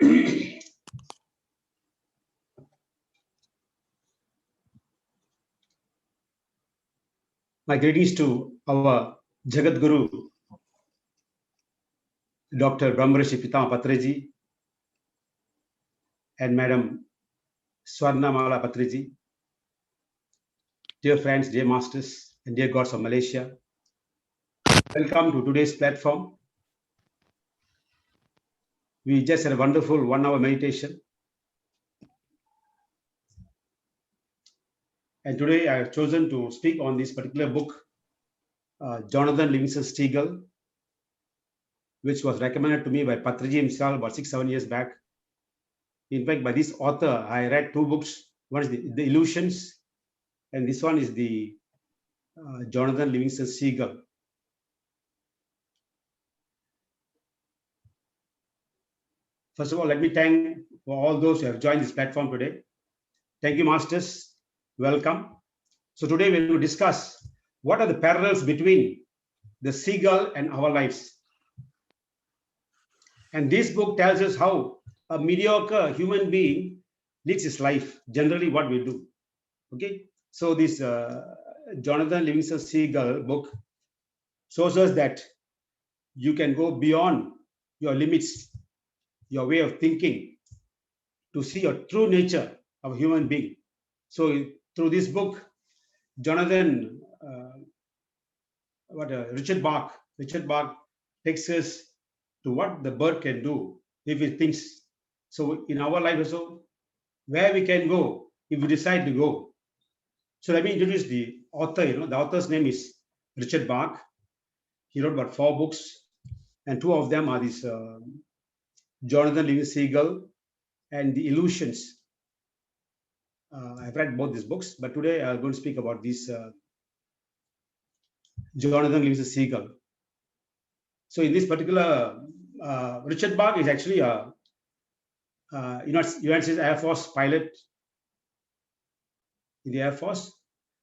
My greetings to our Jagat Guru, Dr. Brahmarishi Pitama Patreji and Madam Swarnamala Patreji. Dear friends, dear masters, and dear gods of Malaysia, welcome to today's platform. We just had a wonderful 1 hour meditation. And today I have chosen to speak on this particular book, Jonathan Livingston Seagull, which was recommended to me by Patreji himself about 6-7 years back. In fact, by this author, I read 2 books. One is the Illusions, and this one is the Jonathan Livingston Seagull. First of all, let me thank for all those who have joined this platform today. Thank you, masters. Welcome. So today we will discuss what are the parallels between the seagull and our lives. And this book tells us how a mediocre human being leads his life, generally what we do. Okay. So this Jonathan Livingston Seagull book shows us that you can go beyond your limits, your way of thinking, to see your true nature of a human being. So through this book, Jonathan, Richard Bach takes us to what the bird can do if it thinks. So in our life also, where we can go if we decide to go. So let me introduce the author. The author's name is Richard Bach. He wrote about 4 books, and 2 of them are this Jonathan Livingston Seagull and The Illusions. I've read both these books, but today I'm going to speak about this Jonathan Livingston Seagull. So in this particular, Richard Bach is actually a United States Air Force pilot in the Air Force.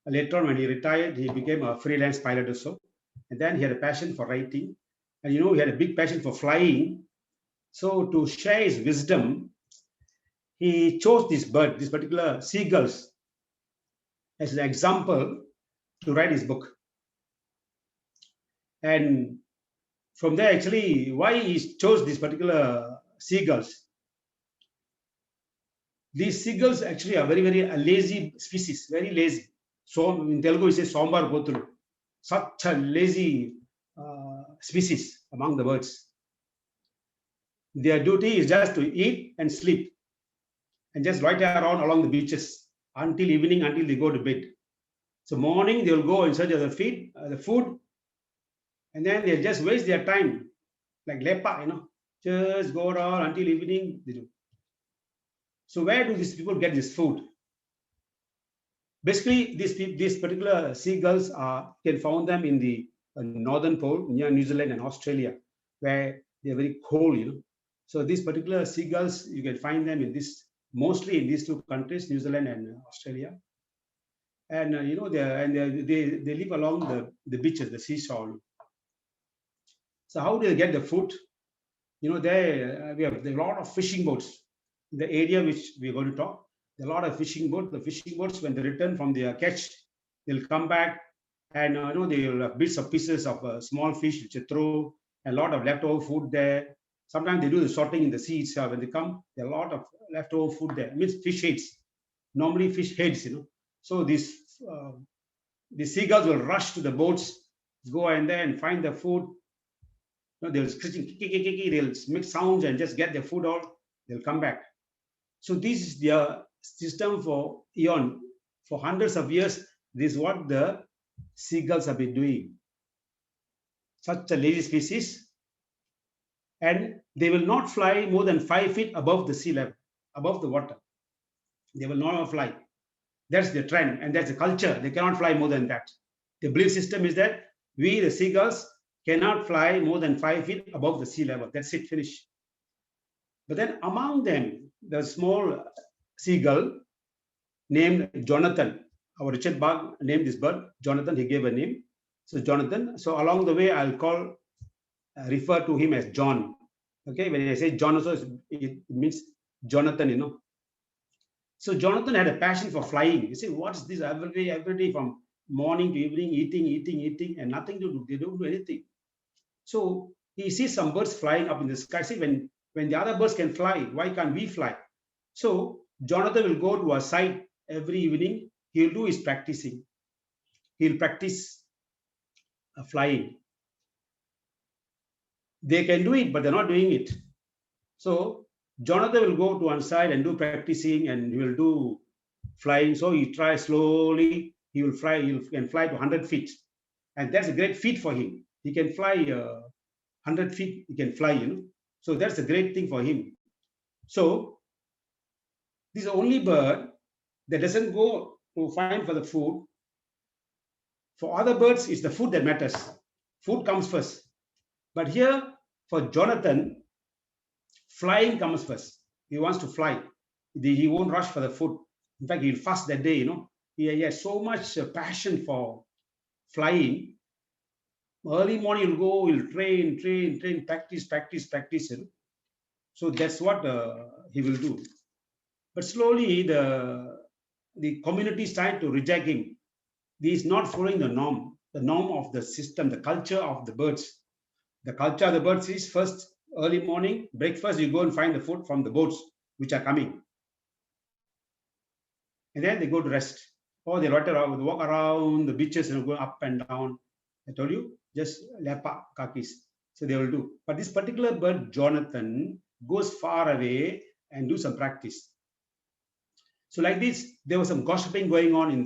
Later on, when he retired, he became a freelance pilot also. And then he had a passion for writing. And he had a big passion for flying. So to share his wisdom, he chose this bird, this particular seagulls, as an example to write his book. And from there, actually, why he chose this particular seagulls. These seagulls actually are very, very lazy species, very lazy. So in Telugu, we say Sombar Gotulu. Such a lazy species among the birds. Their duty is just to eat and sleep and just loiter around along the beaches until evening, until they go to bed. So morning, they will go in search of the food, and then they just waste their time like lepa, just go around until evening they do. So where do these people get this food? Basically, these particular seagulls can found them in the northern pole near New Zealand and Australia, where they are very cold. So these particular seagulls, you can find them mostly in these 2 countries, New Zealand and Australia. And they live along the beaches, the seashore. So how do they get the food? There we have a lot of fishing boats in the area which we're going to talk. There are a lot of fishing boats. The fishing boats, when they return from their catch, they'll come back and they will have bits of pieces of small fish which they throw, a lot of leftover food there. Sometimes they do the sorting in the sea itself. When they come, there are a lot of leftover food there. It means fish heads. Normally fish heads, So these seagulls will rush to the boats, go and then find the food. They'll screeching, they'll make sounds and just get their food out. They'll come back. So this is their system for eon. For hundreds of years, this is what the seagulls have been doing. Such a lazy species. And they will not fly more than 5 feet above the sea level, above the water. They will not fly. That's the trend, and that's the culture. They cannot fly more than that. The belief system is that we, the seagulls, cannot fly more than 5 feet above the sea level. That's it, finish. But then among them, the small seagull named Jonathan. Our Richard Bach named this bird Jonathan. He gave a name. So Jonathan. So along the way, I'll refer to him as John. Okay, when I say Jonathan, it means Jonathan. So Jonathan had a passion for flying. You see, what's this every day from morning to evening, eating, and nothing to do. They don't do anything. So he sees some birds flying up in the sky. See, when the other birds can fly, why can't we fly? So Jonathan will go to a site every evening. He'll do his practicing. He'll practice flying. They can do it, but they're not doing it. So Jonathan will go to one side and do practicing, and he will do flying. So he tries slowly. He will fly. He can fly to 100 feet, and that's a great feat for him. He can fly 100 feet. He can fly. So that's a great thing for him. So this is the only bird that doesn't go to find for the food. For other birds, it's the food that matters. Food comes first. But here, for Jonathan, flying comes first. He wants to fly. He won't rush for the food. In fact, he'll fast that day. He has so much passion for flying. Early morning, he'll go, he'll train, practice. So that's what he will do. But slowly, the community started to reject him. He is not following the norm of the system, the culture of the birds. The culture of the birds is first early morning breakfast. You go and find the food from the boats which are coming, and then they go to rest. Or they walk around the beaches and go up and down. I told you, just lepak kakis. So they will do. But this particular bird, Jonathan, goes far away and do some practice. So like this, there was some gossiping going on in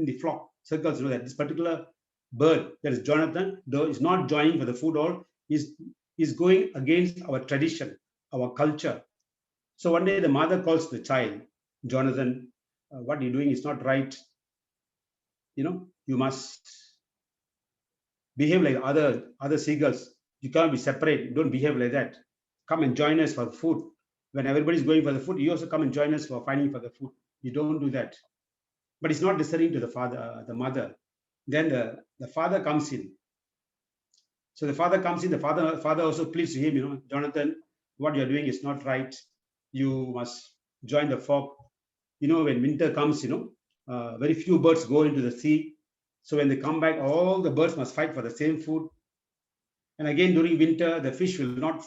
the flock circles. That this particular bird, that is Jonathan, though is not joining for the food all, is going against our tradition, our culture. So one day the mother calls the child, Jonathan, what you're doing is not right. You must behave like other seagulls. You can't be separate. Don't behave like that. Come and join us for food. When everybody's going for the food, you also come and join us for finding for the food. You don't do that. But it's not listening to the mother. Then the father comes in. So the father comes in. The father also pleads to him, Jonathan, what you're doing is not right. You must join the flock. When winter comes, very few birds go into the sea. So when they come back, all the birds must fight for the same food. And again, during winter, the fish will not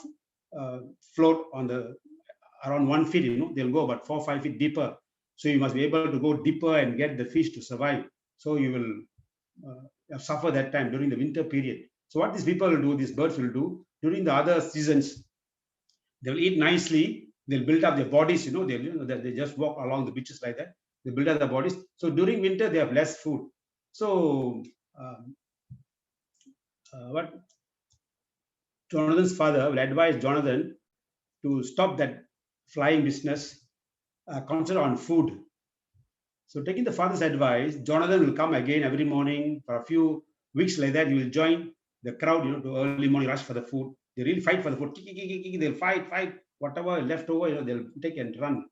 float around 1 feet. They'll go about 4 or 5 feet deeper. So you must be able to go deeper and get the fish to survive. So you will suffer that time during the winter period. So what these people will do, these birds will do during the other seasons, they'll eat nicely. They'll build up their bodies. They just walk along the beaches like that. They build up their bodies. So during winter, they have less food. So what Jonathan's father will advise Jonathan to stop that flying business, concentrate on food. So taking the father's advice, Jonathan will come again every morning for a few weeks like that. He will join the crowd, to early morning rush for the food. They really fight for the food. They'll fight. Whatever left over, they'll take and run.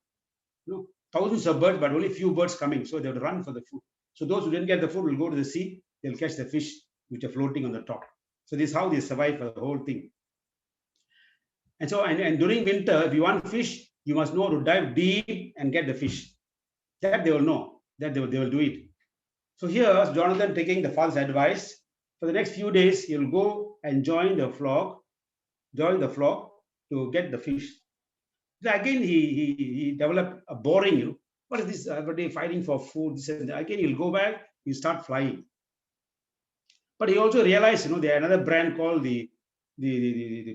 Thousands of birds, but only few birds coming. So they will run for the food. So those who didn't get the food will go to the sea. They'll catch the fish which are floating on the top. So this is how they survive for the whole thing. And so, and during winter, if you want fish, you must know to dive deep and get the fish. That they will know. That they will do it. So here, Jonathan taking the father's advice. For the next few days, he'll go and join the flock to get the fish. Then again, he developed a boring. What is this every day fighting for food? This and that. Again, he'll go back. He'll start flying. But he also realized, there are another brand called the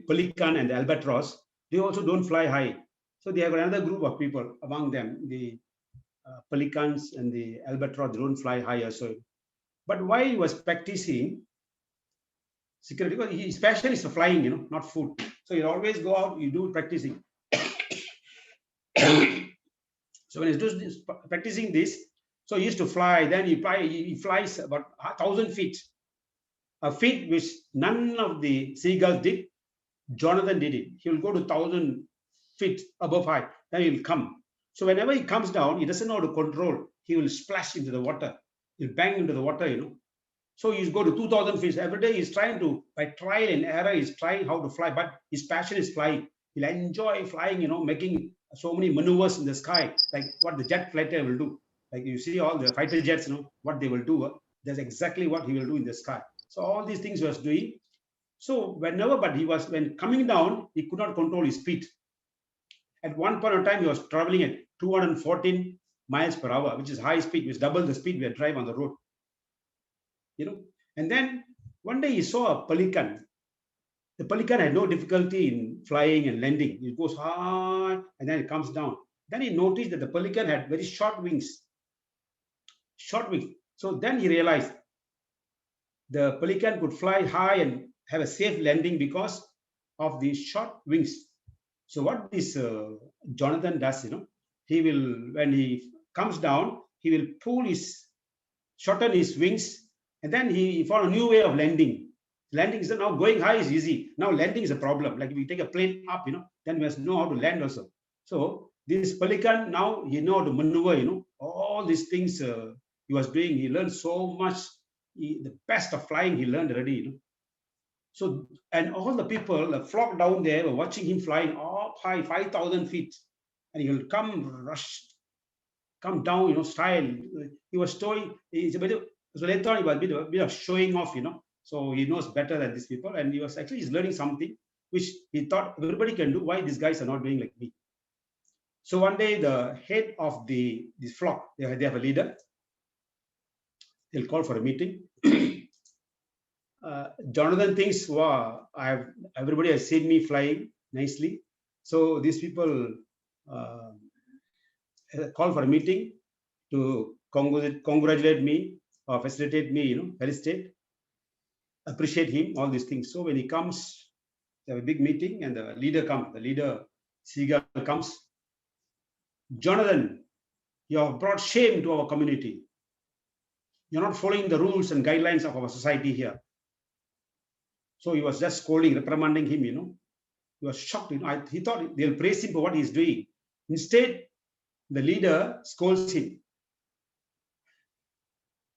pelican and the albatross. They also don't fly high. So they have another group of people among them. The pelicans and the albatross don't fly higher. So, but while he was practicing security, because his passion is for flying, not food. So you always go out, you do practicing. So when he's practicing this, so he used to fly. Then he flies about 1,000 feet, a feat which none of the seagulls did. Jonathan did it. He will go to 1,000 feet above high. Then he'll come. So whenever he comes down, he doesn't know how to control. He will splash into the water. He'll bang into the water. So he's go to 2,000 feet. Every day he's trying to, by trial and error, he's trying how to fly. But his passion is flying. He'll enjoy flying, making so many maneuvers in the sky, like what the jet fighter will do. Like you see all the fighter jets, what they will do. That's exactly what he will do in the sky. So all these things he was doing. So but when coming down, he could not control his speed. At one point of time, he was traveling at 214 miles per hour, which is high speed, which is double the speed we drive on the road. And then one day he saw a pelican. The pelican had no difficulty in flying and landing. It goes high and then it comes down. Then he noticed that the pelican had very short wings. Short wings. So then he realized the pelican could fly high and have a safe landing because of the short wings. So what this Jonathan does, he will, when he comes down, he will shorten his wings, and then he found a new way of landing. Landing is now going high is easy. Now landing is a problem. Like if we take a plane up, then we must know how to land also. So this pelican, now he know how to maneuver, all these things he was doing. He learned so much. The best of flying he learned already. So, and all the people flocked down there were watching him flying up high, 5,000 feet. And he will come down, style. He was showing, so later on, he was a bit of showing off, So he knows better than these people. And he's learning something which he thought everybody can do. Why these guys are not doing like me? So one day, the head of this flock, they have a leader. They'll call for a meeting. Jonathan thinks, wow, everybody has seen me flying nicely. So these people call for a meeting to congratulate me or facilitate me, felicitate, appreciate him, all these things. So when he comes, they have a big meeting and the leader Seagull comes. Jonathan, you have brought shame to our community. You're not following the rules and guidelines of our society here. So he was just scolding, reprimanding him, He was shocked. He thought they'll praise him for what he's doing. Instead, the leader scolds him.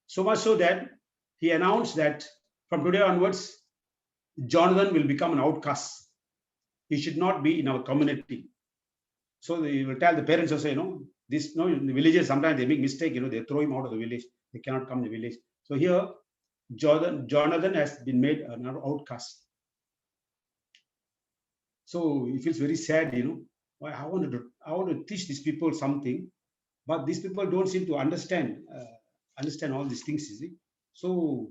So much so that he announced that from today onwards, Jonathan will become an outcast. He should not be in our community. So they will tell the parents also, in the villages, sometimes they make mistake, they throw him out of the village. They cannot come to the village. So here, Jonathan has been made an outcast. So he feels very sad, I want to teach these people something, but these people don't seem to understand all these things, you see. So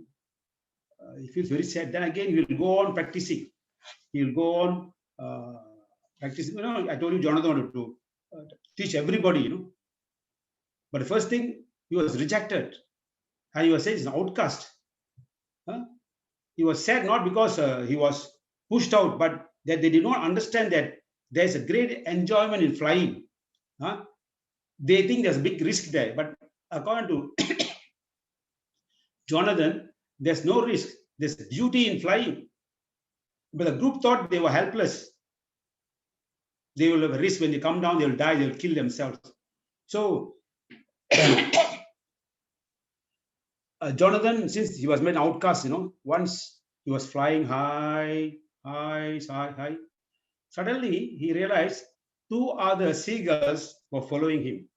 he feels very sad. Then again, he will go on practicing. He will go on practicing. I told you Jonathan wanted to teach everybody, But the first thing, he was rejected. And he was saying he's an outcast. He was sad not because he was pushed out, but that they did not understand that there's a great enjoyment in flying. They think there's a big risk there. But according to Jonathan, there's no risk. There's beauty in flying. But the group thought they were helpless. They will have a risk when they come down, they'll die, they'll kill themselves. So Jonathan, since he was made an outcast, once he was flying high. Suddenly, he realized 2 other seagulls were following him.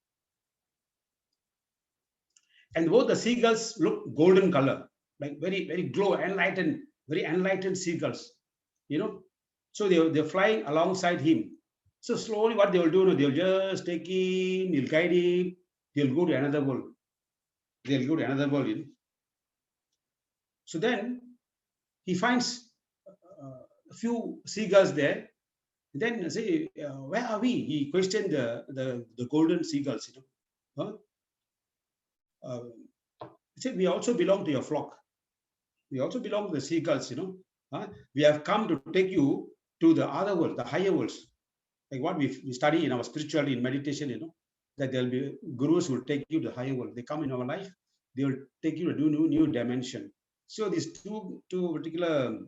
And both the seagulls looked golden color, like very, very enlightened, very enlightened seagulls, So they're flying alongside him. So slowly what they will do, they'll just take him, they'll guide him, they'll go to another world. So then he finds a few seagulls there. Then say, where are we? He questioned the golden seagulls. He said, we also belong to your flock. We also belong to the seagulls. We have come to take you to the other world, the higher worlds, like what we study in our spirituality, in meditation. That there'll be gurus who will take you to the higher world. They come in our life, they will take you to new dimension. So these two particular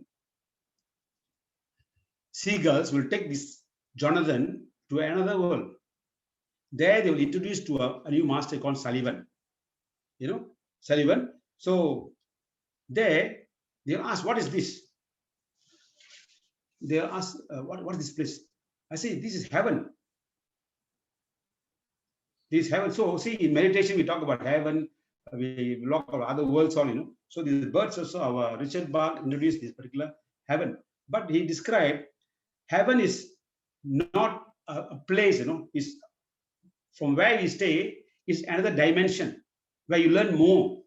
seagulls will take this Jonathan to another world. There they will introduce to a new master called Sullivan. Sullivan. So there they'll ask, what is this? They'll ask, what is this place? I say, this is heaven. This is heaven. So see, in meditation we talk about heaven, we talk about other worlds all, So these birds also, our Richard Bach introduced this particular heaven. But he described heaven is not a place, is from where we stay, is another dimension where you learn more.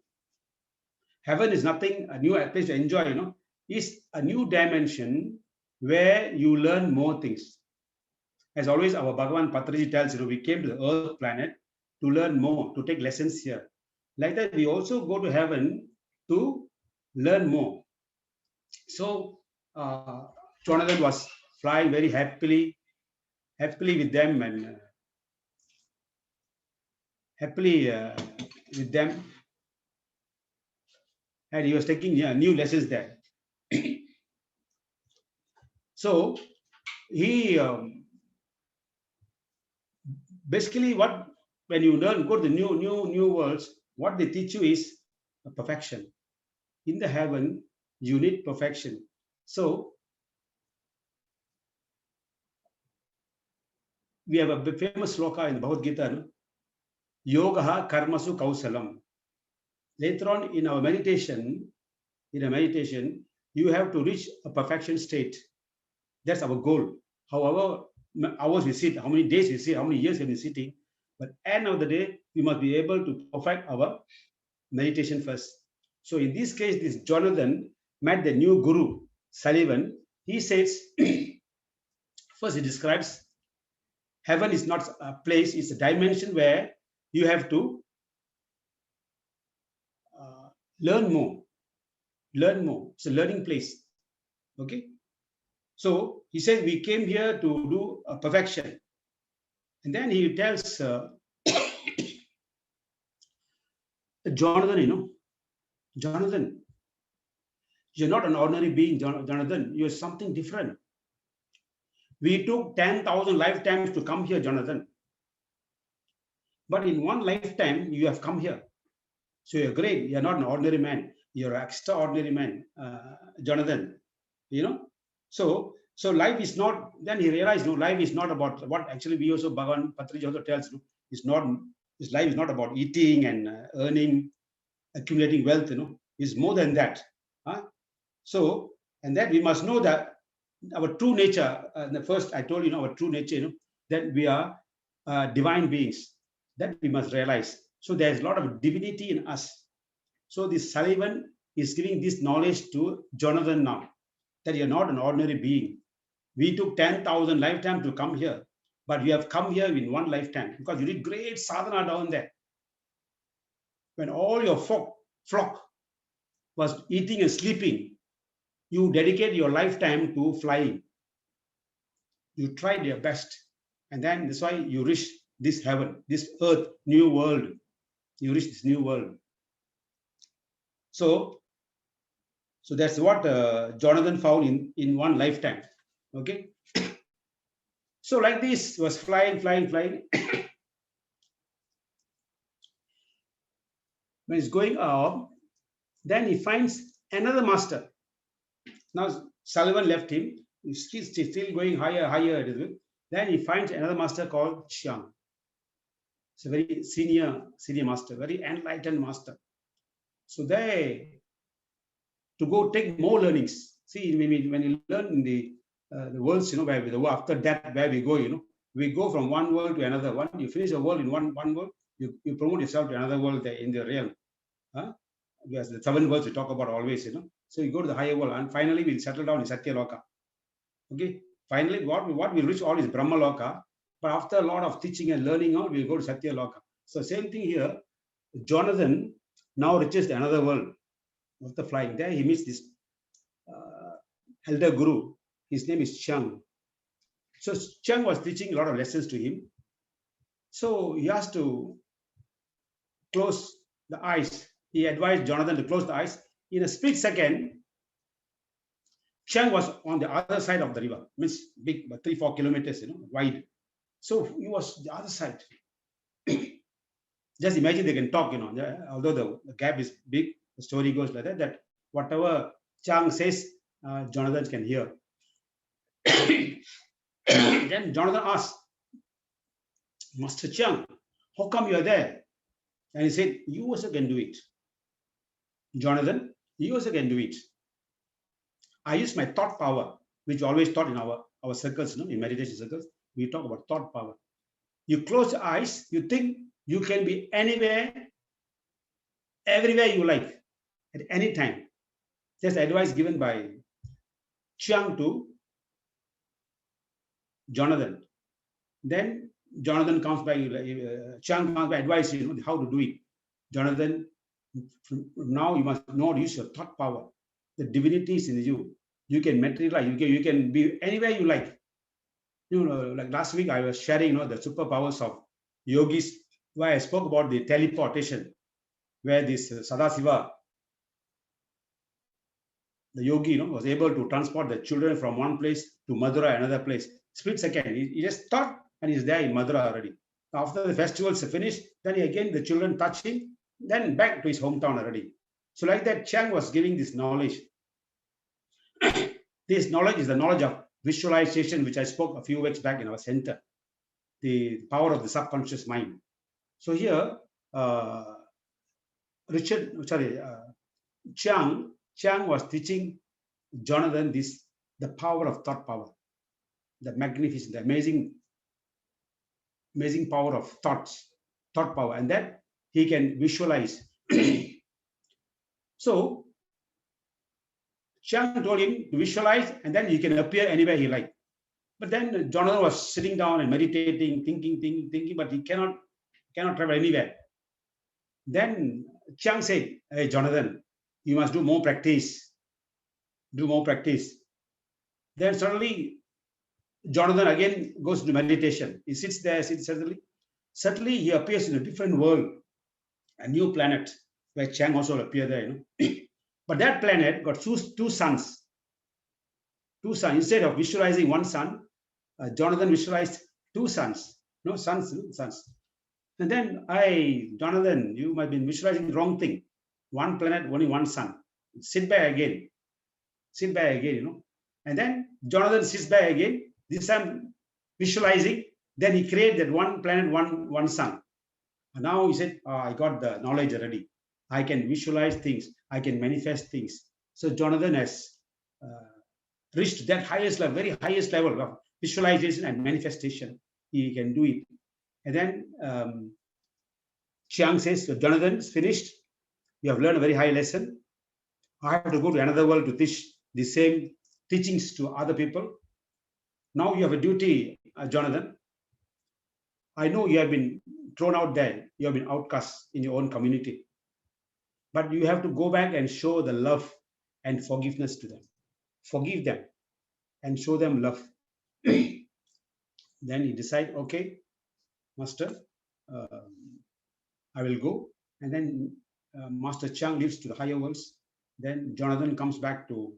Heaven is nothing, a new place to enjoy, is a new dimension where you learn more things. As always, our Bhagavan Patraji tells, we came to the earth planet to learn more, to take lessons here. Like that, we also go to heaven to learn more. So, Jonathan was flying very happily with them, and happily with them, and he was taking new lessons there. So he basically, what when you learn, go to the new worlds, what they teach you is perfection. In the heaven, you need perfection. So we have a famous sloka in the Bhagavad Gita, Yogaha Karmasu Kausalam. Later on in our meditation, you have to reach a perfection state. That's our goal. However hours we sit, how many days we sit, how many years we have been sitting, but end of the day, we must be able to perfect our meditation first. So in this case, this Jonathan met the new guru, Sullivan. He says, first he describes heaven is not a place, it's a dimension where you have to learn more. It's a learning place. Okay. So he says we came here to do a perfection. And then he tells Jonathan, Jonathan, you're not an ordinary being, Jonathan. You're something different. We took 10,000 lifetimes to come here, Jonathan. But in one lifetime, you have come here. So you're great. You're not an ordinary man. You're an extraordinary man, Jonathan. So life is not, then he realized, life is not about what actually we also, Bhagavan Patriji also tells, his life is not about eating and earning, accumulating wealth, it's more than that. So, and that we must know that our true nature, the first I told you, our true nature, that we are divine beings, that we must realize. So there's a lot of divinity in us. So this Sullivan is giving this knowledge to Jonathan now, that you're not an ordinary being. We took 10,000 lifetimes to come here, but we have come here in one lifetime because you did great sadhana down there. When all your flock was eating and sleeping, you dedicate your lifetime to flying. You tried your best. And then that's why you reach this heaven, this earth, new world. You reach this new world. So that's what Jonathan found in one lifetime. Okay. So like this, was flying. When he's going up, then he finds another master. Now Sullivan left him. He's still going higher. Then he finds another master called Chiang. It's a very senior master, very enlightened master. So they to go take more learnings. See, when you learn in the worlds, where after that, where we go, we go from one world to another one. You finish a world in one world, you promote yourself to another world there in the realm. There's the 7 worlds we talk about always, So you go to the higher world, and finally we'll settle down in Satya Loka. Okay. Finally, what we reach all is Brahma Loka, but after a lot of teaching and learning, we'll go to Satya Loka. So same thing here. Jonathan now reaches another world of the flying. There he meets this elder guru. His name is Chiang. So Chiang was teaching a lot of lessons to him. So he has to close the eyes. He advised Jonathan to close the eyes. In a split second, Chiang was on the other side of the river, means big, 3-4 kilometers, wide. So he was the other side. Just imagine they can talk, although the gap is big, the story goes like that whatever Chiang says, Jonathan can hear. Then Jonathan asked, Master Chiang, how come you are there? And he said, you also can do it. Jonathan, you also can do it. I use my thought power, which we always taught in our circles, in meditation circles. We talk about thought power. You close your eyes, you think you can be anywhere, everywhere you like, at any time. That's advice given by Chiang to Jonathan. Then Jonathan comes by, Chiang comes by advice, how to do it. Jonathan, now you must know, use your thought power. The divinity is in you. You can materialize. You can be anywhere you like. Like last week I was sharing, the superpowers of yogis, where I spoke about the teleportation, where this Sadasiva, the yogi, was able to transport the children from one place to Madurai, another place. Split second. He just thought, and he's there in Madurai already. After the festivals are finished, then again the children touch him, then back to his hometown already. So like that, Chiang was giving this knowledge. This knowledge is the knowledge of visualization, which I spoke a few weeks back in our center, the power of the subconscious mind. So here, Chiang was teaching Jonathan the power of thought power, the magnificent, the amazing power of thought power, and that he can visualize. So Chiang told him to visualize, and then he can appear anywhere he likes. But then Jonathan was sitting down and meditating, thinking, but he cannot travel anywhere. Then Chiang said, hey, Jonathan, you must do more practice. Do more practice. Then suddenly, Jonathan again goes to meditation. He sits there, suddenly he appears in a different world, a new planet, where Chiang also will appear there. But that planet got two suns. Two suns. Instead of visualizing one sun, Jonathan visualized two suns. No, suns. And then Jonathan, you might be visualizing the wrong thing. One planet, only one sun. Sit back again. And then Jonathan sits back again. This time visualizing. Then he created that one planet, one sun. And now he said, I got the knowledge already. I can visualize things. I can manifest things. So Jonathan has reached that very highest level of visualization and manifestation. He can do it. And then Chiang says, Jonathan, it's finished. You have learned a very high lesson. I have to go to another world to teach the same teachings to other people. Now you have a duty, Jonathan. I know you have been thrown out there. You have been outcast in your own community. But you have to go back and show the love and forgiveness to them. Forgive them and show them love. Then he decides, okay, Master, I will go. And then Master Chiang leaves to the higher worlds. Then Jonathan comes back to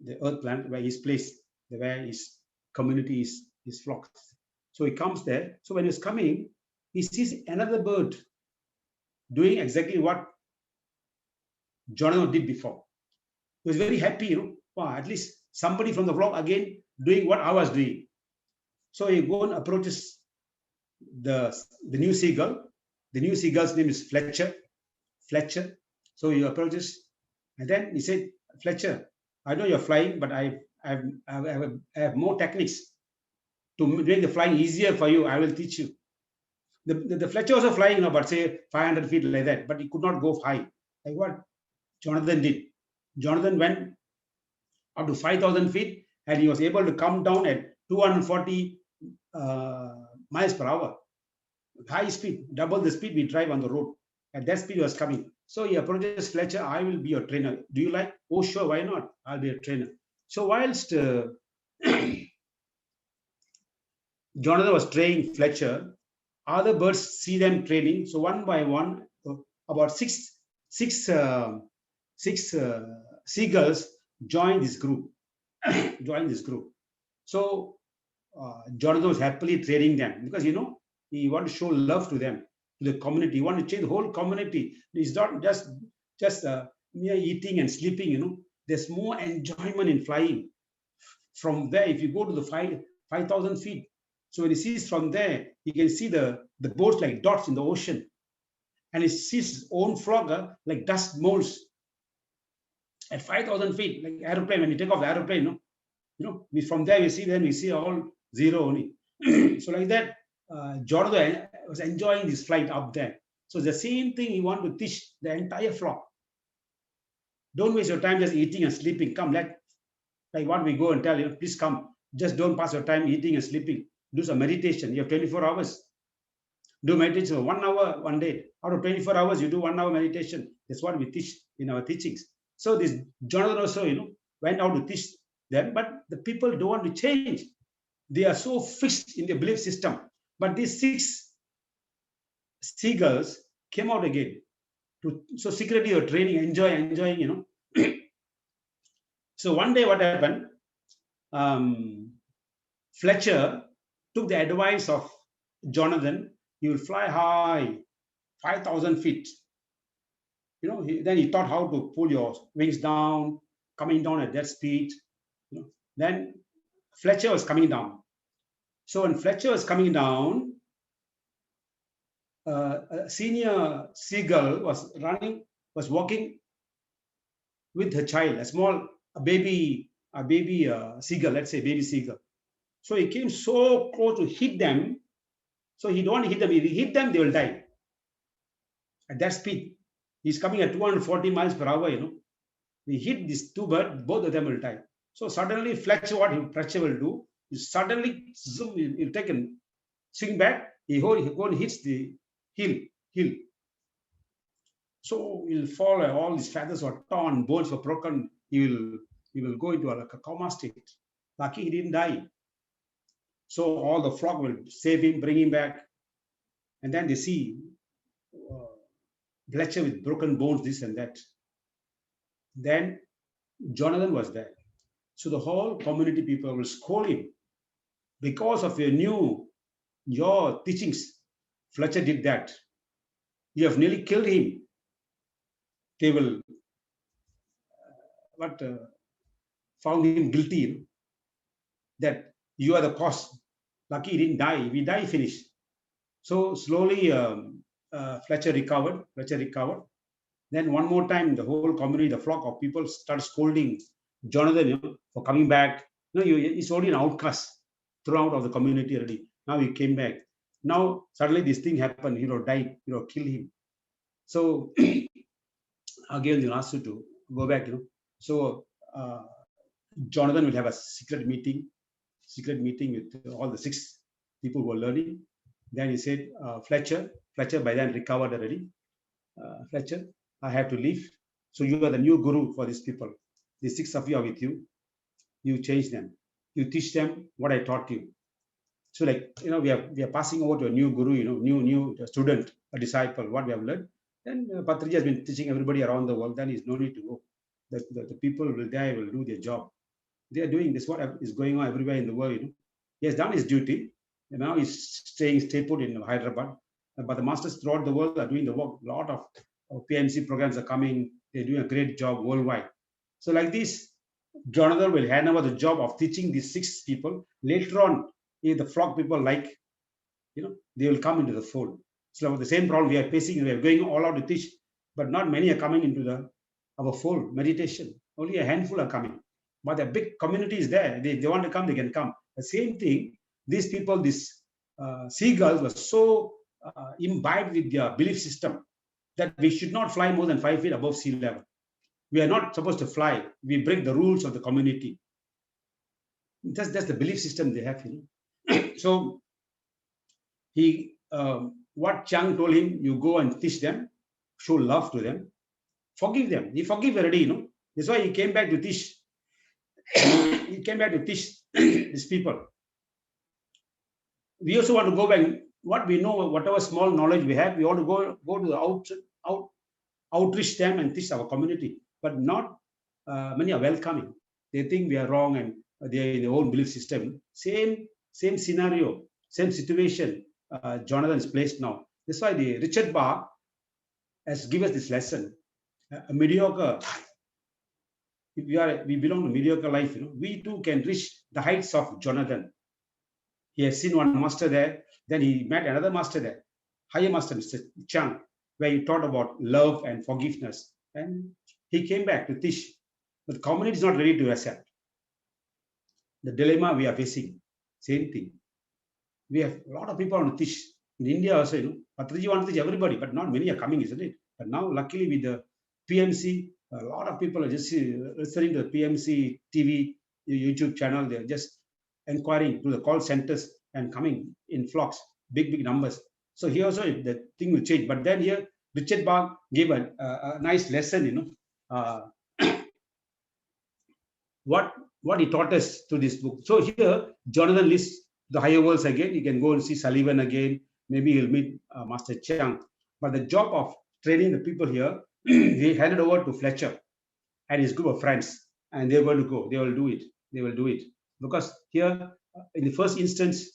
the earth planet where he's placed, where his community is, his flocks. So he comes there. So when he's coming, he sees another bird doing exactly what Jonathan did before. He was very happy, wow, at least somebody from the flock again doing what I was doing. So he goes and approaches the new seagull. The new seagull's name is Fletcher. So he approaches, and then he said, Fletcher, I know you're flying, but I have more techniques to make the flying easier for you. I will teach you. The Fletcher was flying, but say 500 feet like that, but he could not go high. Like what Jonathan did. Jonathan went up to 5,000 feet, and he was able to come down at 240 miles per hour. High speed, double the speed we drive on the road. At that speed he was coming. So he approaches Fletcher, I will be your trainer. Do you like? Oh, sure, why not? I'll be a trainer. So whilst Jonathan was training Fletcher, other birds see them training. So one by one, about six seagulls join this group. So Jonathan was happily training them because he wants to show love to them, to the community. He wants to change the whole community. It's not just mere eating and sleeping. There's more enjoyment in flying. From there, if you go to the 5,000 feet. So when he sees from there, he can see the boats like dots in the ocean. And he sees his own flock like dust moles at 5,000 feet, like aeroplane. When you take off the aeroplane, we from there we see all zero only. So like that, Jonathan was enjoying this flight up there. So the same thing he want to teach the entire flock. Don't waste your time just eating and sleeping. Come, like what we go and tell you, please come. Just don't pass your time eating and sleeping. Do some meditation. You have 24 hours. Do meditation 1 hour one day. Out of 24 hours, you do 1 hour meditation. That's what we teach in our teachings. So this Jonathan also, went out to teach them, but the people don't want to change. They are so fixed in their belief system. But these 6 seagulls came out again. So secretly you're training, enjoying. So one day what happened? Fletcher took the advice of Jonathan. He will fly high, 5,000 feet. Then he taught how to pull your wings down, coming down at that speed. Then Fletcher was coming down. So when Fletcher was coming down, a senior seagull was walking with her child, a baby seagull, let's say baby seagull. So he came so close to hit them. So he don't want to hit them. If he hit them, they will die. At that speed, he's coming at 240 miles per hour. He hit these 2 birds, both of them will die. So suddenly, Fletcher will do is suddenly zoom, he'll take a swing back. He go and hits the hill. So he'll fall. All his feathers were torn, bones were broken. He will go into a coma state. Lucky he didn't die. So all the flock will save him, bring him back, and then they see Fletcher with broken bones, this and that. Then Jonathan was there. So the whole community people will scold him because of your teachings. Fletcher did that. You have nearly killed him. They will found him guilty, that you are the cause. Lucky he didn't die. If he died, finished. So slowly Fletcher recovered. Then one more time, the whole community, the flock of people start scolding Jonathan for coming back. He's already an outcast throughout of the community already. Now he came back. Now suddenly this thing happened. Died. Kill him. So again, they'll ask you to go back. So Jonathan will have a secret meeting with all the 6 people who were learning. Then he said, Fletcher by then recovered already. Fletcher, I have to leave. So you are the new guru for these people. The 6 of you are with you. You change them. You teach them what I taught you. So we are passing over to a new guru, new student, a disciple, what we have learned. Then Patriji has been teaching everybody around the world. Then he's no need to go. The people will do their job. They are doing this. What is going on everywhere in the world? He has done his duty. And now he's stay put in Hyderabad. But the masters throughout the world are doing the work. A lot of PMC programs are coming. They're doing a great job worldwide. So like this, Jonathan will hand over the job of teaching these 6 people. Later on, if the flock people they will come into the fold. So the same problem we are facing, we are going all out to teach, but not many are coming into our fold, meditation. Only a handful are coming. But a big community is there. They want to come, they can come. The same thing, these people, these seagulls were so imbibed with their belief system that we should not fly more than 5 feet above sea level. We are not supposed to fly. We break the rules of the community. That's the belief system they have. So what Chang told him, you go and teach them, show love to them, forgive them. He forgive already. That's why he came back to teach. He came back to teach these people. We also want to go back. What we know, whatever small knowledge we have, we want to go to the outreach them and teach our community. But not many are welcoming. They think we are wrong and they are in their own belief system. Same scenario, same situation. Jonathan is placed now. That's why the Richard Bach has given us this lesson. A mediocre. If we belong to mediocre life, we too can reach the heights of Jonathan. He has seen one master there. Then he met another master there, higher master, Mr. Chang, where he taught about love and forgiveness. And he came back to teach. But the community is not ready to accept. The dilemma we are facing, same thing. We have a lot of people on teach. In India also, Patriji want to teach everybody, but not many are coming, isn't it? But now, luckily, with the PMC, a lot of people are just listening to the PMC TV, YouTube channel. They're just inquiring to the call centers and coming in flocks, big numbers. So here also the thing will change. But then here, Richard Bach gave a nice lesson, uh, what he taught us through this book. So here, Jonathan lists the higher worlds again. You can go and see Sullivan again. Maybe he'll meet Master Chang. But the job of training the people here, he handed over to Fletcher and his group of friends, and they're going to go. They will do it. They will do it because here, in the first instance,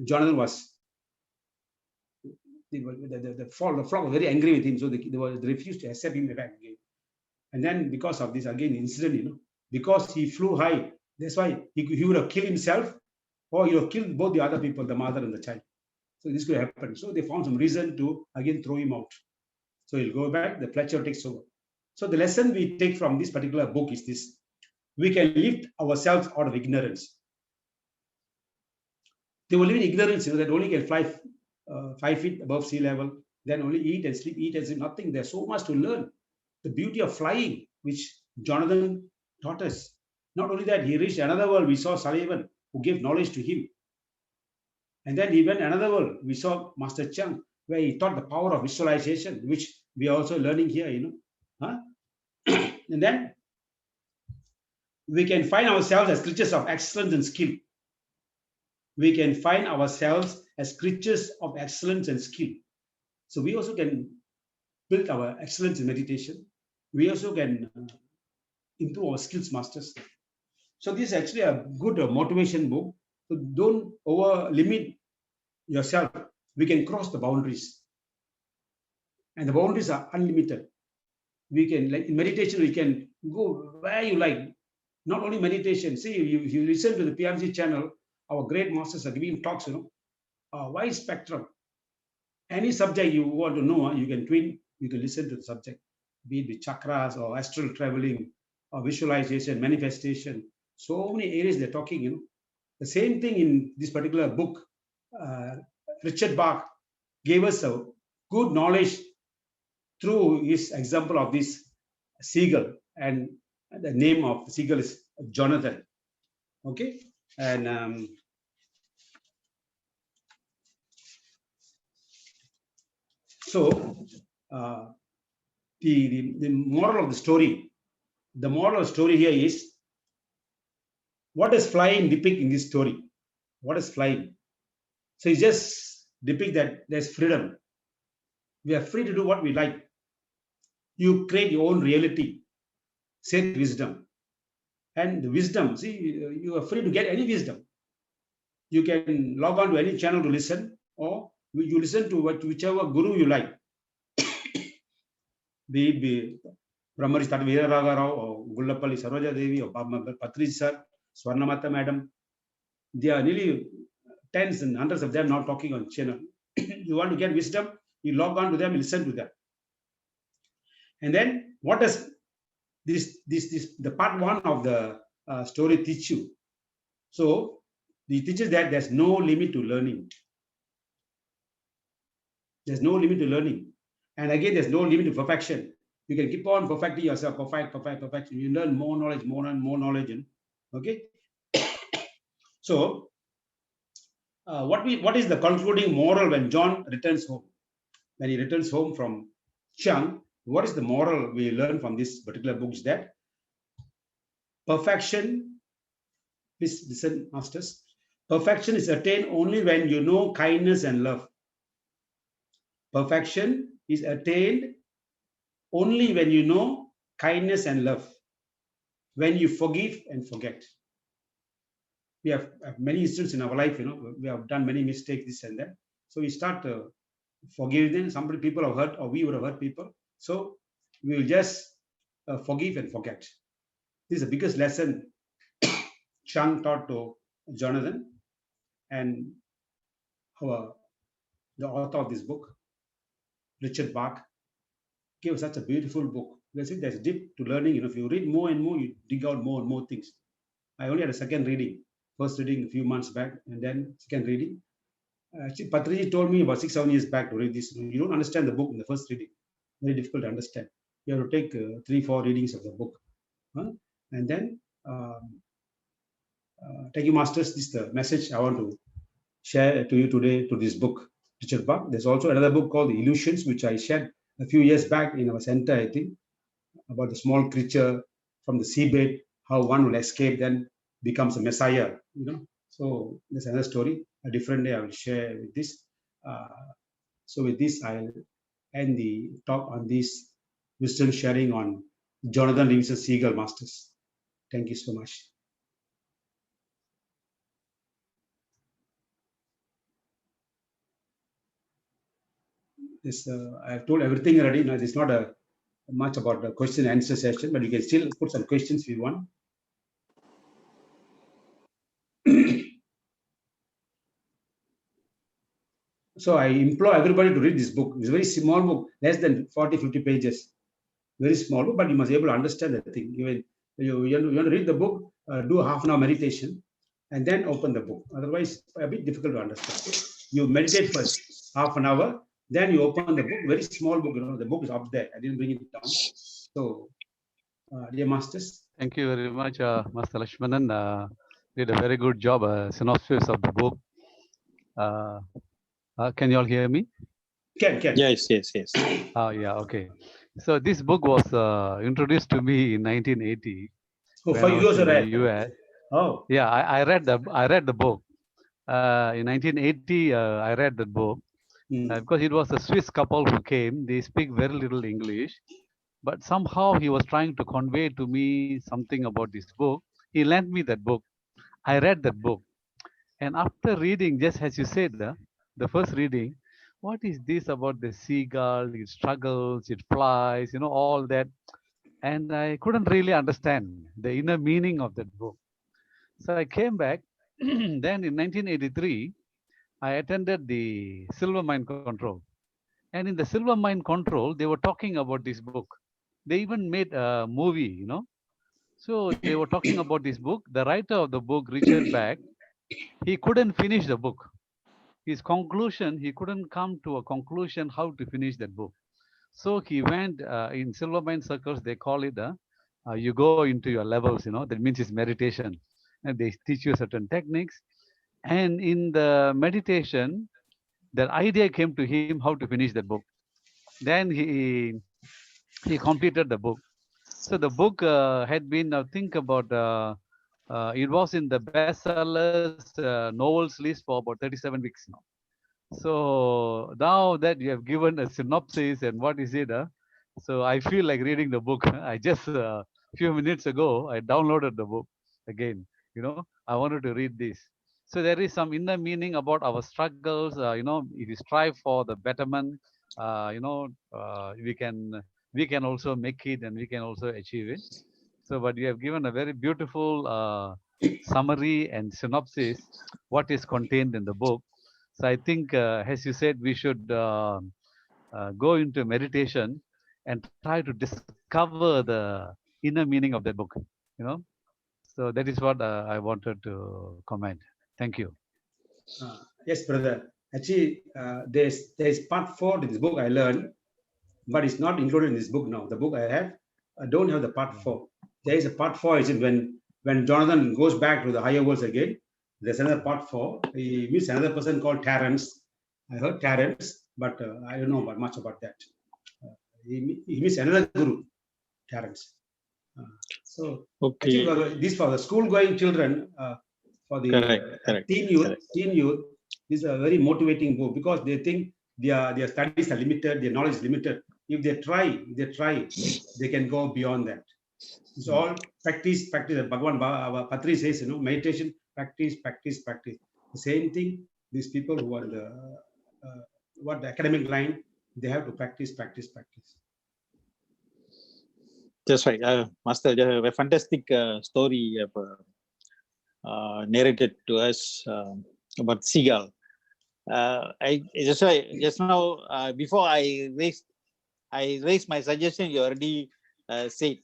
Jonathan was the flock was very angry with him, so they refused to accept him back again. And then because of this again incident, because he flew high, that's why he would have killed himself, or he would have killed both the other people, the mother and the child. So this could happen. So they found some reason to again throw him out. So he'll go back, the Fletcher takes over. So the lesson we take from this particular book is this: we can lift ourselves out of ignorance. They will live in ignorance, that only can fly 5 feet above sea level, then only eat and sleep, nothing. There's so much to learn. The beauty of flying, which Jonathan taught us. Not only that, he reached another world. We saw Sullivan, who gave knowledge to him. And then he went another world. We saw Master Chang, where he taught the power of visualization, which we are also learning here, Huh? And then we can find ourselves as creatures of excellence and skill. We can find ourselves as creatures of excellence and skill. So we also can build our excellence in meditation. We also can improve our skills masters. So this is actually a good motivation book. So don't over limit yourself. We can cross the boundaries, and the boundaries are unlimited. We can, like in meditation, we can go where you like. Not only meditation. See, if you listen to the PMC channel, our great masters are giving talks, wide spectrum. Any subject you want to know, you can twin, you can listen to the subject, be it with chakras or astral traveling or visualization, manifestation. So many areas they're talking, The same thing in this particular book, Richard Bach gave us a good knowledge through his example of this seagull, and the name of the seagull is Jonathan. Okay, and so the moral of the story, here is, what does flying depict in this story? What is flying? So it just depict that there's freedom. We are free to do what we like. You create your own reality, said wisdom. And the wisdom, see, you are free to get any wisdom. You can log on to any channel to listen, or you listen to whichever guru you like. Be Brahmari Start Veera Rao, or Gullapalli Saroja Devi, or Patriji Sir, Swarnamata Madam. They are nearly tens and hundreds of them now talking on channel. You want to get wisdom, you log on to them, listen to them. And then what does the part one of the story teach you? So it teaches that there's no limit to learning. There's no limit to learning. And again, there's no limit to perfection. You can keep on perfecting yourself, perfect. You learn more knowledge, more and more knowledge. Okay. So what is the concluding moral when John returns home? When he returns home from Chang, what is the moral we learn from this particular book? Is that perfection, please listen, masters, perfection is attained only when you know kindness and love. Perfection is attained only when you know kindness and love, when you forgive and forget. We have many instances in our life, we have done many mistakes, this and that. So we start forgiving them. Some people have hurt, or we would have hurt people. So we will just forgive and forget. This is the biggest lesson Chang taught to Jonathan. And the author of this book, Bach, gave such a beautiful book. There's deep to learning. If you read more and more, you dig out more and more things. I only had a second reading. First reading a few months back, and then second reading. Actually, Patriji told me about 6-7 years back to read this. You don't understand the book in the first reading. Very difficult to understand. You have to take 3-4 readings of the book. And then, thank you, Masters. This is the message I want to share to you today to this book, Richard Bach. There's also another book called The Illusions, which I shared a few years back in our center, I think, about the small creature from the seabed, how one will escape, then becomes a messiah. So there's another story. A different day I will share with this. So with this, I'll end the talk on this wisdom sharing on Jonathan Livingston Seagull, Masters. Thank you so much. This I've told everything already. Now, it's not much about the question and answer session, but you can still put some questions if you want. So I implore everybody to read this book. It's a very small book, less than 40-50 pages. Very small book, but you must be able to understand the thing. Even you want to read the book, do a half-an-hour meditation, and then open the book. Otherwise, a bit difficult to understand. You meditate first, half an hour, then you open the book. Very small book. The book is up there. I didn't bring it down. So, dear Masters. Thank you very much, Master Ledchumanan. Did a very good job, synopsis of the book. Can you all hear me? Can. Yes. Yeah, okay. So this book was introduced to me in 1980. Oh, for you also read? US. Oh. Yeah, I read the book. In 1980, I read the book because it was a Swiss couple who came. They speak very little English, but somehow he was trying to convey to me something about this book. He lent me that book. I read that book. And after reading, just as you said, the first reading, what is this about the seagull? It struggles, it flies, all that. And I couldn't really understand the inner meaning of that book. So I came back. Then in 1983, I attended the Silver Mine Control. And in the Silver Mine Control, they were talking about this book. They even made a movie, So they were talking about this book. The writer of the book, Richard Bach, he couldn't finish the book. His conclusion, he couldn't come to a conclusion how to finish that book. So he went in Silver Mine circles, they call it, you go into your levels, that means it's meditation. And they teach you certain techniques. And in the meditation, that idea came to him how to finish that book. Then he completed the book. So the book had been, think about, it was in the bestsellers novels list for about 37 weeks now. So now that you have given a synopsis and what is it, so I feel like reading the book. I just a few minutes ago, I downloaded the book again. I wanted to read this. So there is some inner meaning about our struggles. If you strive for the betterment, we can also make it and we can also achieve it. So, but you have given a very beautiful summary and synopsis what is contained in the book. So I think, as you said, we should go into meditation and try to discover the inner meaning of that book. So that is what I wanted to comment. Thank you. Yes, brother. Actually, there's part 4 to this book I learned, but it's not included in this book now. The book I have, I don't have the part 4. There is a part 4. Is when Jonathan goes back to the higher worlds again? There's another part 4. He meets another person called Terence. I heard Terence, but I don't know much about that. He meets another guru, Terence. So okay. Actually, this for the school-going children, for the correct. teen youth, this is a very motivating book because they think their studies are limited, their knowledge is limited. If they try, they can go beyond that. It's all practice. Bhagavan Patri says, meditation, practice. The same thing, these people who are the academic line, they have to practice. That's right. Master, a fantastic story narrated to us about seagull. I just now before I raised my suggestion. You already said.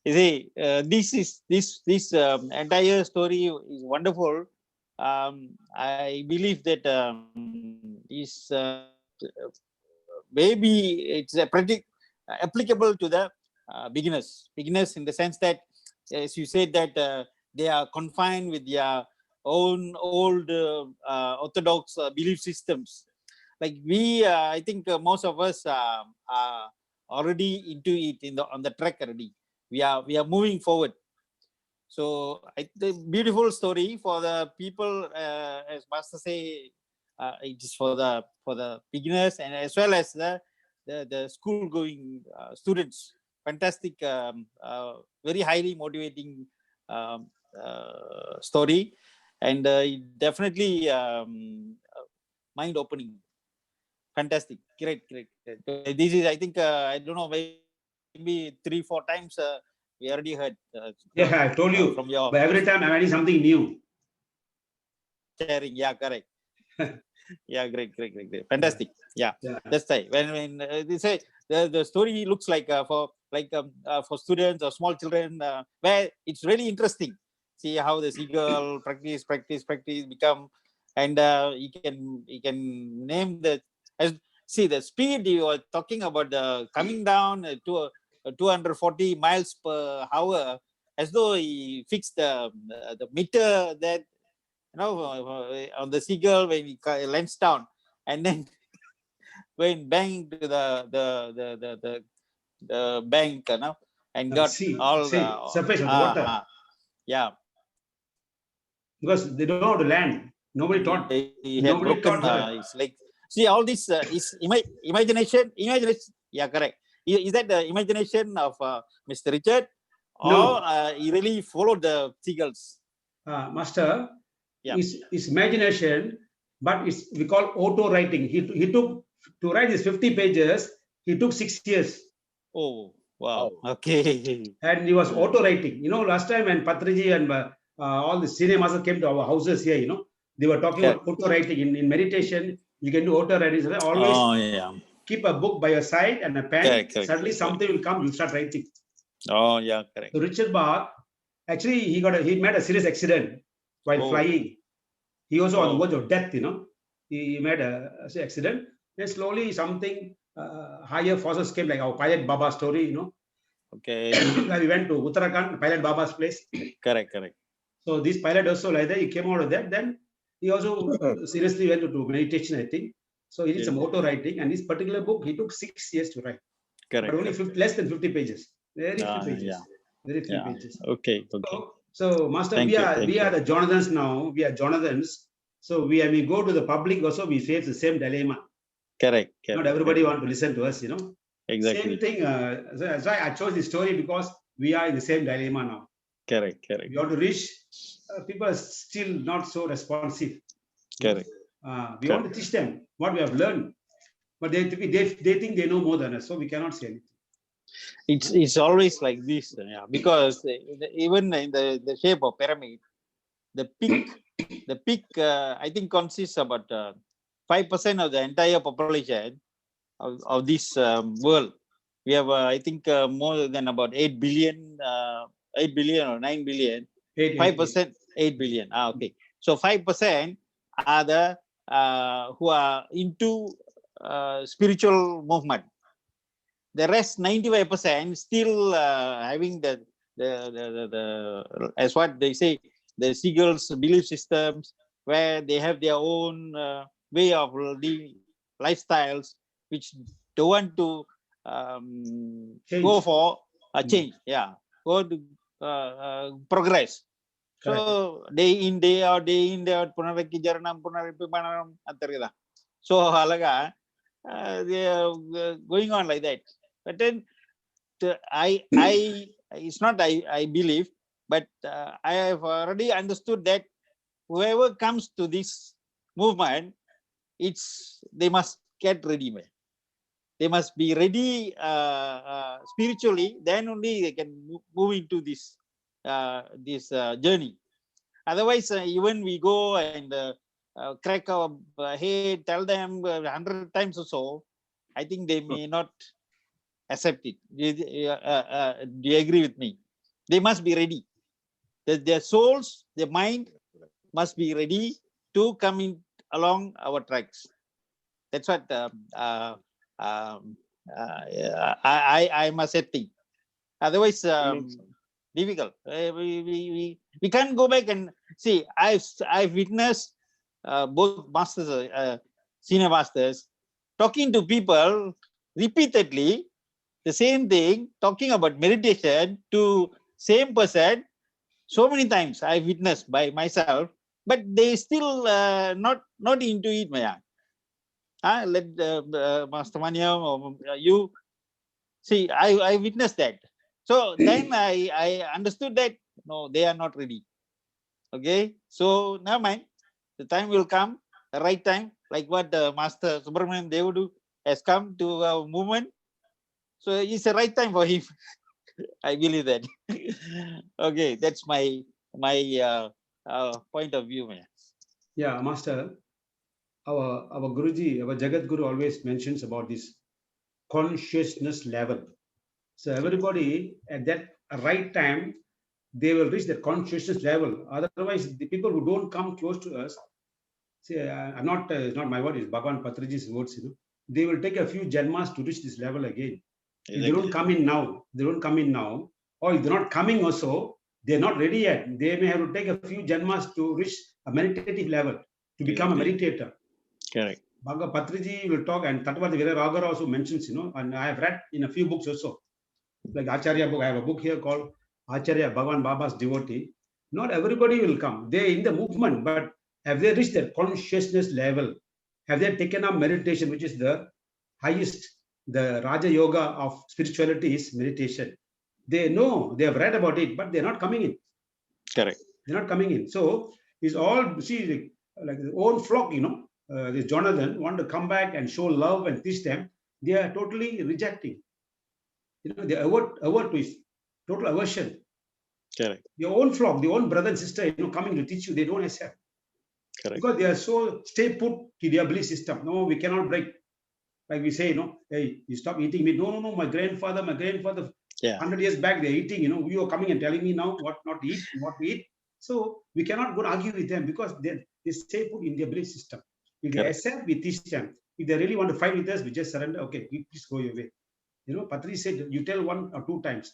You see, this entire story is wonderful. I believe that is maybe it's a pretty applicable to the beginners in the sense that, as you said, that they are confined with their own old orthodox belief systems. Like we, I think most of us are already into it on the track already. We are moving forward. So the beautiful story for the people, as Master say, it is for the beginners and as well as the school going students. Fantastic, very highly motivating story, and definitely mind opening. Fantastic, great. This is, I think, I don't know, maybe 3-4 times we already heard. Yeah, I told you. From your but every time I'm adding something new. sharing, yeah, correct. Yeah, great. Fantastic. Yeah. That's right. When they say the story looks like for students or small children, where it's really interesting. See how the seagull practice become, and you can name see the speed you are talking about, coming down to 240 miles per hour, as though he fixed the meter that, on the seagull when he lands down, and then when bang to the bank, and got all surface of the water. Yeah, because they don't know how to land. Nobody taught. He had broken his leg. See, all this is imagination. Yeah, correct. Is that the imagination of Mr. Richard, or No. he really followed the seagulls? Master, Yeah. His imagination, but we call auto writing. He took to write his 50 pages. He took 6 years. Oh, wow. Okay. And he was auto writing. Last time when Patriji and all the senior masters came to our houses here, they were talking about auto writing. In meditation, you can do auto writing. So always keep a book by your side and a pen. Suddenly something will come, you start writing. Oh, yeah, correct. So Richard Bach, actually, he made a serious accident while flying. He was on the verge of death, He made a accident. Then slowly something higher forces came, like our pilot Baba story, Okay. We went to Uttarakhand, pilot Baba's place. Correct. So this pilot also like that, he came out of that. Then he also seriously went to meditation, I think. So he did some auto writing, and this particular book he took 6 years to write. Correct. But only less than 50 pages. Very few pages. Yeah. Very few pages. Okay. So Master, we are the Jonathans now. We are Jonathans. So when we go to the public also, we face the same dilemma. Correct. Not everybody want to listen to us, Exactly. Same thing. That's why I chose this story, because we are in the same dilemma now. Correct. We want to reach. People are still not so responsive. Correct. We want to teach them what we have learned, but they think they know more than us, so we cannot say anything. It's always like this, because even in the shape of pyramid, the peak I think consists about 5% of the entire population of this world. We have I think more than about 8 billion or 9 billion. 5%, 8 billion. Okay. So 5% are the who are into spiritual movement. The rest 95% still having the as what they say, the seagulls belief systems, where they have their own way of lifestyles, which don't want to go for a change. Go to progress. So day in day out punaraki jaranam punaripi manam antargada. So alaga they are going on like that. But then it's not I believe, but I have already understood that whoever comes to this movement, they must get ready, man. They must be ready spiritually. Then only they can move into this journey. Otherwise, even we go and crack our head, tell them 100 times or so, I think they may not accept it. Do you agree with me? They must be ready. Their souls, their mind must be ready to come in along our tracks. That's what I must think. Otherwise, difficult. We can't go back and see. I've witnessed both masters, senior masters, talking to people repeatedly the same thing, talking about meditation to same person so many times. I've witnessed by myself, but they still not into it, Maya. Let Master Manya or you see. I witnessed that. So then I understood that no, they are not ready. Okay, so never mind. The time will come, the right time, like what the Master Subramanian Devudu has come to our movement. So it's the right time for him. I believe that. Okay, that's my point of view, man. Yeah, Master, our Guruji, our Jagat Guru always mentions about this consciousness level. So everybody at that right time, they will reach that consciousness level. Otherwise, the people who don't come close to us, say, I'm not, it's not my word, it's Bhagavan Patriji's words, they will take a few janmas to reach this level again. Exactly. If they don't come in now, or if they're not coming also, they're not ready yet. They may have to take a few janmas to reach a meditative level, to become a meditator. Correct. Bhagavan Patriji will talk, and Tattva Veera Ragara also mentions, and I have read in a few books also. Like Acharya book, I have a book here called Acharya Bhagavan Baba's Devotee. Not everybody will come. They're in the movement, but have they reached that consciousness level? Have they taken up meditation, which is the highest, the Raja Yoga of spirituality is meditation. They know, they have read about it, but they're not coming in. Correct. They're not coming in. So it's all, see, like his own flock, this Jonathan want to come back and show love and teach them. They are totally rejecting. They avert to his total aversion. Correct. Your own flock, the own brother and sister, coming to teach you, they don't accept. Correct. Because they are so stay put to their belief system. No, we cannot break. Like we say, hey, you stop eating meat. No, my grandfather, 100 years back, they're eating, you are coming and telling me now what not to eat, what to eat. So we cannot go argue with them because they stay put in their belief system. If they accept, we teach them. If they really want to fight with us, we just surrender. Okay, please go your way. Patri said, you tell 1 or 2 times.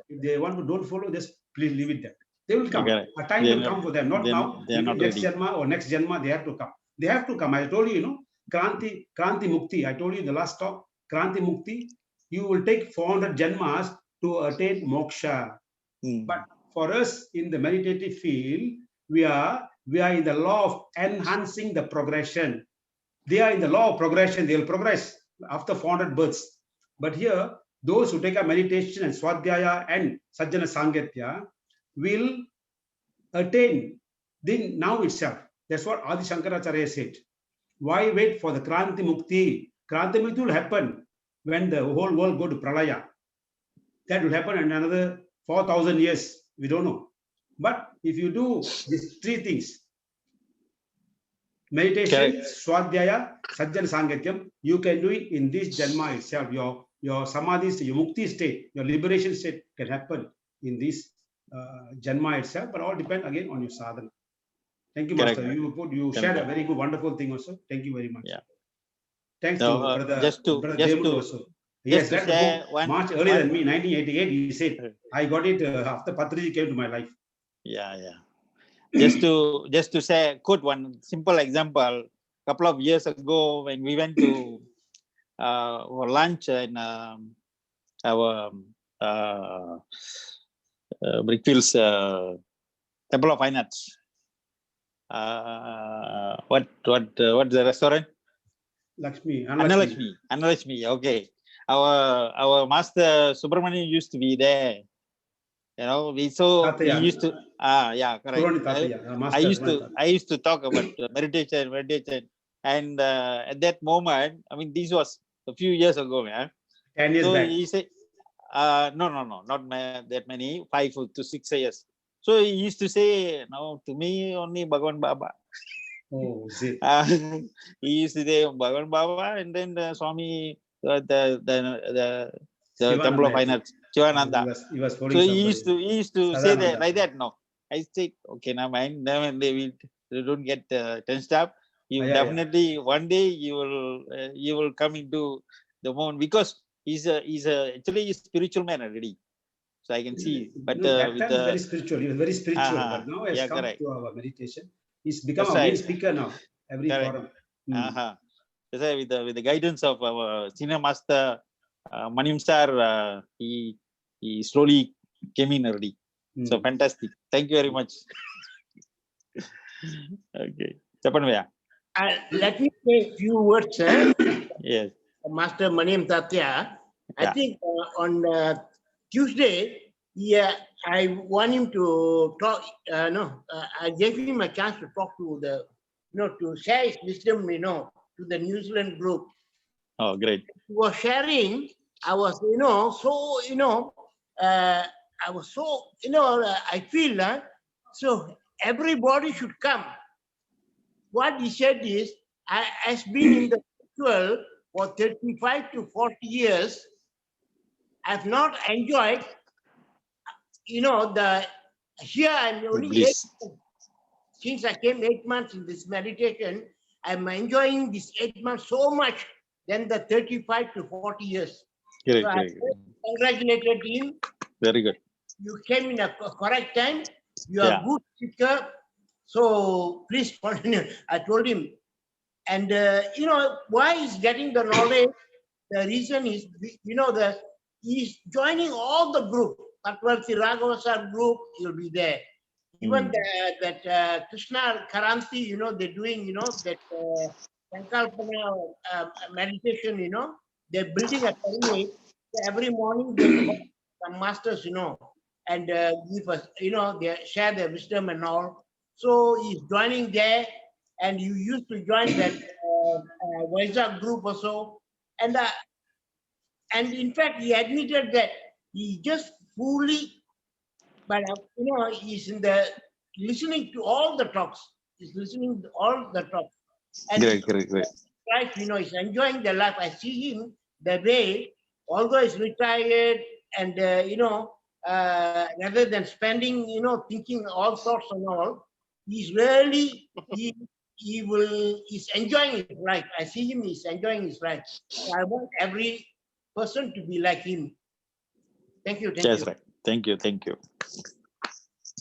If they want to don't follow, just please leave it there. They will come. A time will come for them. Not now. Maybe next Janma or next Janma, they have to come. They have to come. I told you, Kranti Mukti. I told you in the last talk, Kranti Mukti, you will take 400 Janmas to attain moksha. But for us in the meditative field, we are in the law of enhancing the progression. They are in the law of progression. They will progress after 400 births. But here, those who take a meditation and Swadhyaya and Sajjana Sangatya will attain now itself. That's what Adi Shankaracharya said. Why wait for the Kranti Mukti? Kranti Mukti will happen when the whole world go to Pralaya. That will happen in another 4,000 years. We don't know. But if you do these 3 things, meditation, Swadhyaya, Sajjana Sangatyam, you can do it in this Janma itself. Your Samadhi state, your Mukti state, your liberation state can happen in this Janma itself, but all depend again on your sadhana. Thank you, Master. You shared a very good, wonderful thing also. Thank you very much. Yeah. Thanks to Brother Devudu also. Yes, read the book much earlier than me, 1988. He said, I got it after Patriji came to my life. Yeah. Just to say, quote one simple example. Couple of years ago, when we went to for lunch in our Brickfields Temple of Fine Arts. What the restaurant? Annalakshmi. Okay. Our master Subramanian used to be there. We used to correct. I used to talk about meditation, and at that moment, I mean, this was a few years ago, man. 10 years back. He said, no, not that many, 5 to 6 years. So he used to say, no, to me only Bhagavan Baba. Oh, see. He used to say Bhagavan Baba, and then the Swami, the Temple of Fine Arts, Shivananda. He was So he used to say that like that. No, I said, okay, now mind, they don't get tensed up. You definitely one day you will come into the moment, because he's actually a spiritual man already. So I can see, but no, that with time the very spiritual. He was very spiritual, but now has come correct. to our meditation. He's become That's a main right. speaker now. Every Correct. forum. That's why with the guidance of our senior master Maniam sir, he slowly came in already. So fantastic. Thank you very much. Okay. Let me say a few words. Yes. Master Maniam Tatya. I think on Tuesday, I want him to talk. I gave him a chance to talk to to share his wisdom, to the New Zealand group. Oh, great. He was sharing. I was, I was so, I feel so everybody should come. What he said is, I has been in the ritual for 35 to 40 years. I've not enjoyed, here I'm only 8 months. Since I came 8 months in this meditation, I'm enjoying this 8 months so much than the 35 to 40 years. Great, so great. I congratulated him. Very good. You came in a correct time. You are a good speaker. So please continue. I told him. And, why he's getting the knowledge, the reason is, he's joining all the group. Patwarthi Raghavasar group, he'll be there. Even that Krishna Karanti, they're doing, that Sankalpana meditation, they're building a pyramid. Every morning they call some masters, and give us, they share their wisdom and all. So he's joining there, and you used to join that Vizag group also. And in fact, he admitted that he just fully, but he's in the listening to all the talks. He's listening to all the talks. And great. Life, he's enjoying the life. I see him the way, although he's retired, and rather than spending, thinking all thoughts and all, he's really he's enjoying his life. I see him, he's enjoying his life. So I want every person to be like him. Thank you. That's right. Thank you.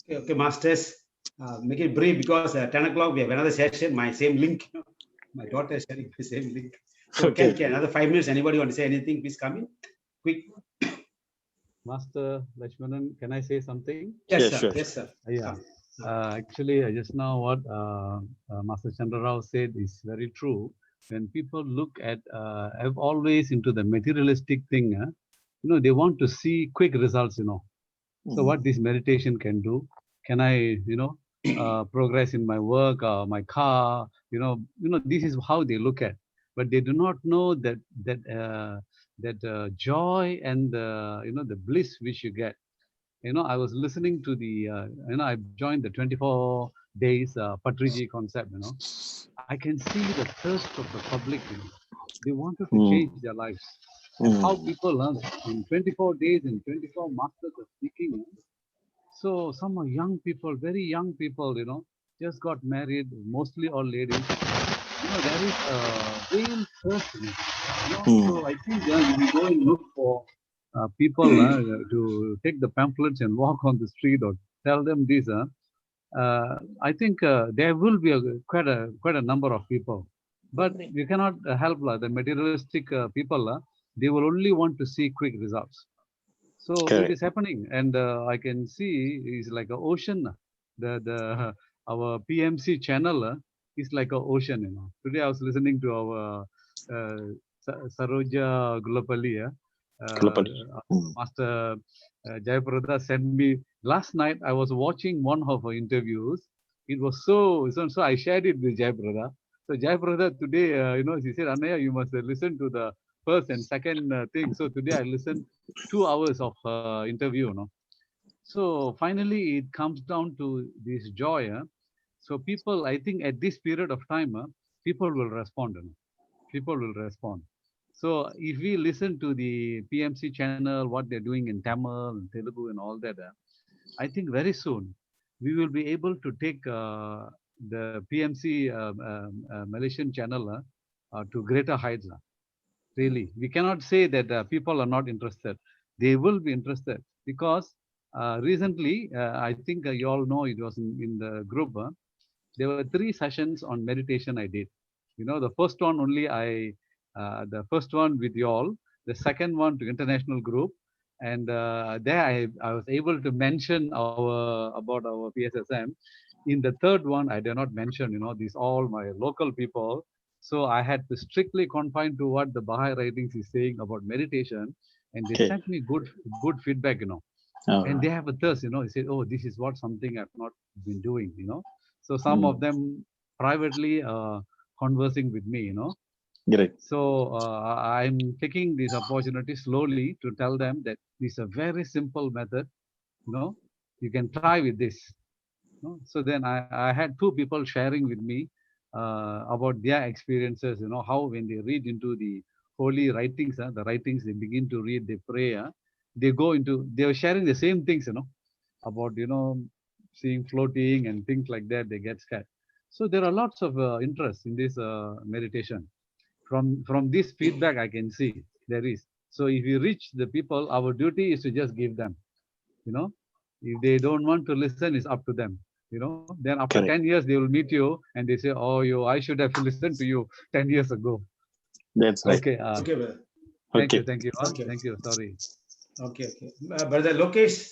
Okay, masters. Make it brief, because at 10 o'clock we have another session. My same link. My daughter is sharing the same link. So okay, another 5 minutes. Anybody want to say anything? Please come in. Quick. Master Ledchumanan, can I say something? Yes, sir. Sure. Yes, sir. Yeah. Actually, just now what Master Chandra Rao said is very true. When people look at, I've always into the materialistic thing, they want to see quick results, So what this meditation can do, can I, progress in my work, my car, this is how they look at. But they do not know that joy and the bliss which you get. I was listening to the, I joined the 24 days Patriji concept, I can see the thirst of the public, they wanted to change their lives. And how people learn in 24 days and 24 masters are speaking. So some are young people, very young people, just got married, mostly all ladies. There is a real thirst, So I think we go and look for people to take the pamphlets and walk on the street or tell them this. I think there will be quite a number of people, but you cannot help the materialistic people. They will only want to see quick results. So it is happening, and I can see it's like an ocean. Our PMC channel is like an ocean. Today I was listening to our Saroja Gulapalli. Master Jayaprada sent me last night. I was watching one of her interviews. It was so I shared it with Jayaprada. So Jayaprada today, she said, Anaya, you must listen to the first and second thing. So today I listened 2 hours of her interview. So finally, it comes down to this joy. So people, I think at this period of time, people will respond. People will respond. So if we listen to the PMC channel, what they're doing in Tamil and Telugu and all that, I think very soon we will be able to take the PMC Malaysian channel to greater heights. Really, we cannot say that people are not interested. They will be interested because recently, I think you all know it was in the group. There were 3 sessions on meditation I did. You know, the first one only the first one with you all, the second one to international group, and there I was able to mention about our PSSM. In the third one, I did not mention, these all my local people. So I had to strictly confine to what the Baha'i writings is saying about meditation, and they Okay. sent me good feedback, and they have a thirst, they say, oh, this is what something I've not been doing, So some of them privately conversing with me, Great. So I'm taking this opportunity slowly to tell them that this is a very simple method, you can try with this. So then I had 2 people sharing with me about their experiences, how when they read into the holy writings, the writings, they begin to read, they pray, they were sharing the same things, about, seeing floating and things like that, they get scared. So there are lots of interest in this meditation. From this feedback, I can see there is. So if you reach the people, our duty is to just give them, if they don't want to listen, it's up to them. Then after Correct. 10 years, they will meet you and they say, oh, I should have listened to you 10 years ago. That's right. Okay. Okay, brother. Thank Okay. you. Thank you. Okay. Thank you. Sorry. Okay. Brother Lokesh,